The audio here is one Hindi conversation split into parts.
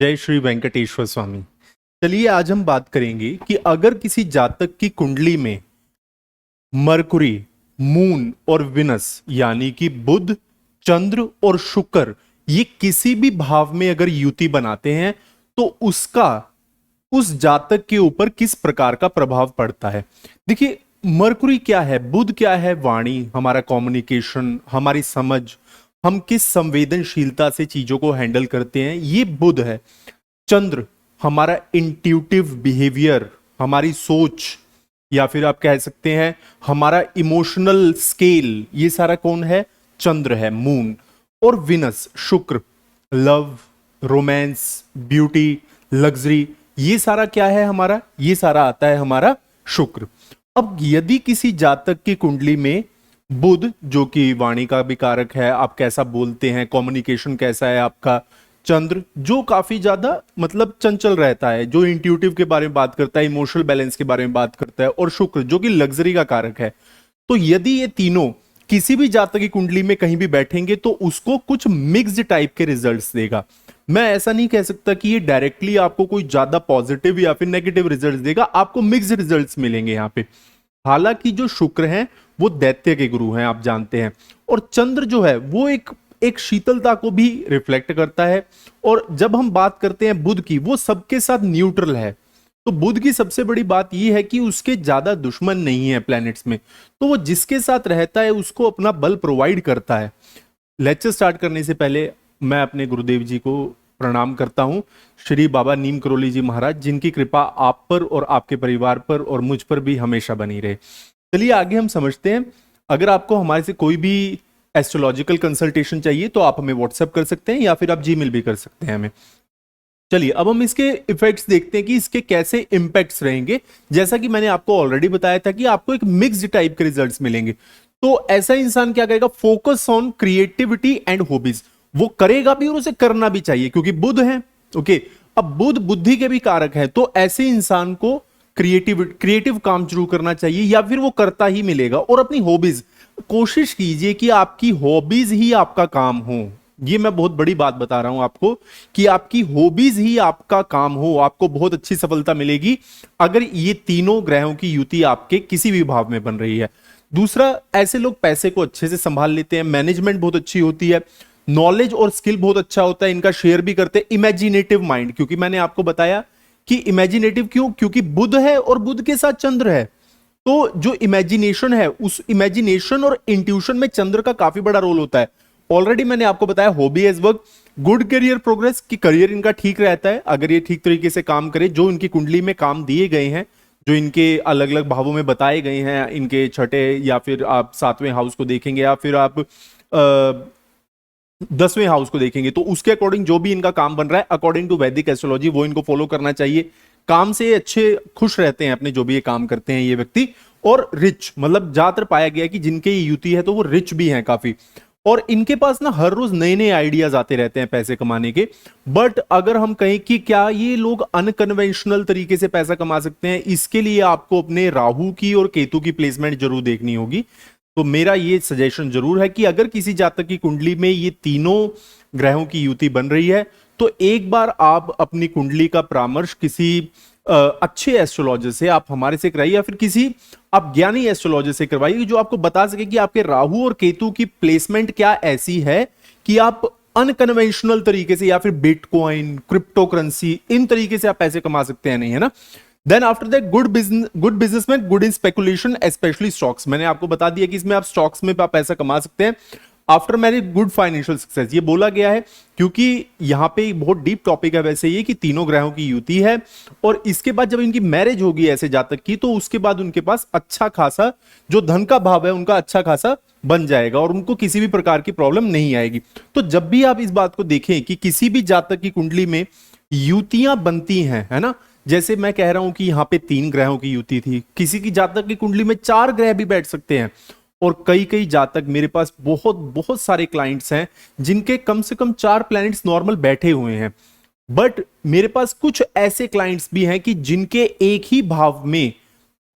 जय श्री वेंकटेश्वर स्वामी। चलिए आज हम बात करेंगे कि अगर किसी जातक की कुंडली में मरकुरी, मून और विनस यानी कि बुध, चंद्र और शुक्र ये किसी भी भाव में अगर युति बनाते हैं तो उसका उस जातक के ऊपर किस प्रकार का प्रभाव पड़ता है। देखिए, मरकुरी क्या है, बुध क्या है, वाणी, हमारा कम्युनिकेशन, हमारी समझ, हम किस संवेदनशीलता से चीजों को हैंडल करते हैं, ये बुध है। चंद्र हमारा इंट्यूटिव बिहेवियर, हमारी सोच, या फिर आप कह सकते हैं हमारा इमोशनल स्केल, ये सारा कौन है? चंद्र है, मून। और विनस, शुक्र, लव, रोमांस, ब्यूटी, लग्जरी, ये सारा क्या है हमारा? ये सारा आता है हमारा शुक्र। अब यदि किसी जातक की कुंडली में बुध, जो कि वाणी का भी कारक है, आप कैसा बोलते हैं, कम्युनिकेशन कैसा है आपका, चंद्र जो काफी ज्यादा मतलब चंचल रहता है, जो इंट्यूटिव के बारे में बात करता है, इमोशनल बैलेंस के बारे में बात करता है, और शुक्र जो कि लग्जरी का कारक है, तो यदि ये तीनों किसी भी जातक की कुंडली में कहीं भी बैठेंगे तो उसको कुछ मिक्स्ड टाइप के रिजल्ट्स देगा। मैं ऐसा नहीं कह सकता कि ये डायरेक्टली आपको कोई ज्यादा पॉजिटिव या फिर नेगेटिव रिजल्ट्स देगा, आपको मिक्स्ड रिजल्ट्स मिलेंगे यहाँ पे। हालांकि जो शुक्र हैं वो दैत्य के गुरु हैं, आप जानते हैं, और चंद्र जो है वो एक एक शीतलता को भी रिफ्लेक्ट करता है। और जब हम बात करते हैं बुध की, वो सबके साथ न्यूट्रल है। तो बुध की सबसे बड़ी बात यह है कि उसके ज्यादा दुश्मन नहीं है प्लैनेट्स में, तो वो जिसके साथ रहता है उसको अपना बल प्रोवाइड करता है। लेक्चर स्टार्ट करने से पहले मैं अपने गुरुदेव जी को प्रणाम करता हूं, श्री बाबा नीम करोली जी महाराज, जिनकी कृपा आप पर और आपके परिवार पर और मुझ पर भी हमेशा बनी रहे। चलिए आगे हम समझते हैं। अगर आपको हमारे से कोई भी एस्ट्रोलॉजिकल कंसल्टेशन चाहिए तो आप हमें व्हाट्सएप कर सकते हैं या फिर आप जीमेल भी कर सकते हैं हमें। चलिए अब हम इसके इफेक्ट्स देखते हैं कि इसके कैसे इंपैक्ट्स रहेंगे। जैसा कि मैंने आपको ऑलरेडी बताया था कि आपको एक मिक्स्ड टाइप के रिजल्ट्स मिलेंगे। तो ऐसा इंसान क्या करेगा? Focus on creativity and hobbies, वो करेगा भी और उसे करना भी चाहिए क्योंकि बुध है। ओके, अब बुध बुद्धि के भी कारक है, तो ऐसे इंसान को क्रिएटिव काम शुरू करना चाहिए या फिर वो करता ही मिलेगा। और अपनी हॉबीज, कोशिश कीजिए कि आपकी हॉबीज ही आपका काम हो। ये मैं बहुत बड़ी बात बता रहा हूं आपको कि आपकी हॉबीज ही आपका काम हो, आपको बहुत अच्छी सफलता मिलेगी अगर ये तीनों ग्रहों की युति आपके किसी भी भाव में बन रही है। दूसरा, ऐसे लोग पैसे को अच्छे से संभाल लेते हैं, मैनेजमेंट बहुत अच्छी होती है, नॉलेज और स्किल बहुत अच्छा होता है, इनका शेयर भी करते हैं। इमेजिनेटिव माइंड, क्योंकि मैंने आपको बताया कि इमेजिनेटिव क्यों, क्योंकि बुध है और बुध के साथ चंद्र है। तो जो इमेजिनेशन है, उस इमेजिनेशन और इंट्यूशन में चंद्र का काफी बड़ा रोल होता है। ऑलरेडी मैंने आपको बताया hobby as work, good career progress, कि करियर इनका ठीक रहता है अगर ये ठीक तरीके से काम करे। जो इनकी कुंडली में काम दिए गए हैं, जो इनके अलग अलग भावों में बताए गए हैं, इनके छठे या फिर आप सातवें हाउस को देखेंगे या फिर आप 10वें हाउस को देखेंगे, तो उसके अकॉर्डिंग जो भी इनका काम बन रहा है अकॉर्डिंग टू वैदिक एस्ट्रोलॉजी, वो इनको फॉलो करना चाहिए। काम से अच्छे खुश रहते हैं अपने जो भी ये काम करते हैं ये व्यक्ति। और रिच, मतलब ज्यादातर पाया गया कि जिनके ये युति है तो वो रिच भी हैं काफी, और इनके पास ना हर रोज नए नए आइडियाज आते रहते हैं पैसे कमाने के। बट अगर हम कहें कि क्या ये लोग अनकन्वेंशनल तरीके से पैसा कमा सकते हैं, इसके लिए आपको अपने राहु की और केतु की प्लेसमेंट जरूर देखनी होगी। तो मेरा ये सजेशन जरूर है कि अगर किसी जातक की कुंडली में ये तीनों ग्रहों की युति बन रही है तो एक बार आप अपनी कुंडली का परामर्श किसी अच्छे एस्ट्रोलॉजर से आप हमारे से कराइए या फिर किसी आप ज्ञानी एस्ट्रोलॉजर से करवाइए जो आपको बता सके कि आपके राहु और केतु की प्लेसमेंट क्या ऐसी है कि आप अनकन्वेंशनल तरीके से या फिर बिटकॉइन, क्रिप्टो करेंसी, इन तरीके से आप पैसे कमा सकते हैं, नहीं है ना। Then after that good businessman, good in speculation, specially stocks. मैंने आपको बता दिया कि इसमें आप स्टॉक्स में आप पैसा कमा सकते हैं। After marriage good financial success, ये बोला गया है क्योंकि यहां पे बहुत डीप टॉपिक है वैसे ये कि तीनों ग्रहों की युति है, और इसके बाद जब इनकी मैरिज होगी ऐसे जातक की तो उसके बाद उनके पास अच्छा खासा जो धन का भाव है उनका अच्छा खासा बन जाएगा और उनको किसी भी प्रकार की प्रॉब्लम नहीं आएगी। तो जब भी आप इस बात को देखें कि किसी भी जातक की कुंडली में युतियां बनती हैं, है ना, जैसे मैं कह रहा हूं कि यहां पे 3 ग्रहों की युति थी, किसी की जातक की कुंडली में 4 ग्रह भी बैठ सकते हैं। और कई कई जातक, मेरे पास बहुत बहुत सारे क्लाइंट्स हैं जिनके कम से कम 4 प्लैनेट्स नॉर्मल बैठे हुए हैं। बट मेरे पास कुछ ऐसे क्लाइंट्स भी हैं कि जिनके एक ही भाव में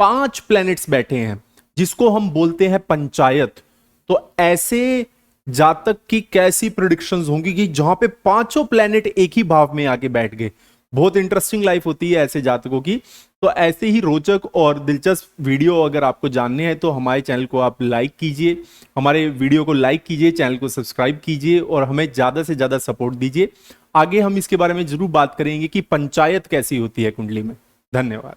5 प्लैनेट्स बैठे हैं, जिसको हम बोलते हैं पंचायत। तो ऐसे जातक की कैसी प्रिडिक्शंस होंगी कि जहां पे पांचों प्लेनेट एक ही भाव में आके बैठ गए। बहुत इंटरेस्टिंग लाइफ होती है ऐसे जातकों की। तो ऐसे ही रोचक और दिलचस्प वीडियो अगर आपको जानने हैं तो हमारे चैनल को आप लाइक कीजिए, हमारे वीडियो को लाइक कीजिए, चैनल को सब्सक्राइब कीजिए और हमें ज्यादा से ज्यादा सपोर्ट दीजिए। आगे हम इसके बारे में जरूर बात करेंगे कि पंचायत कैसी होती है कुंडली में। धन्यवाद।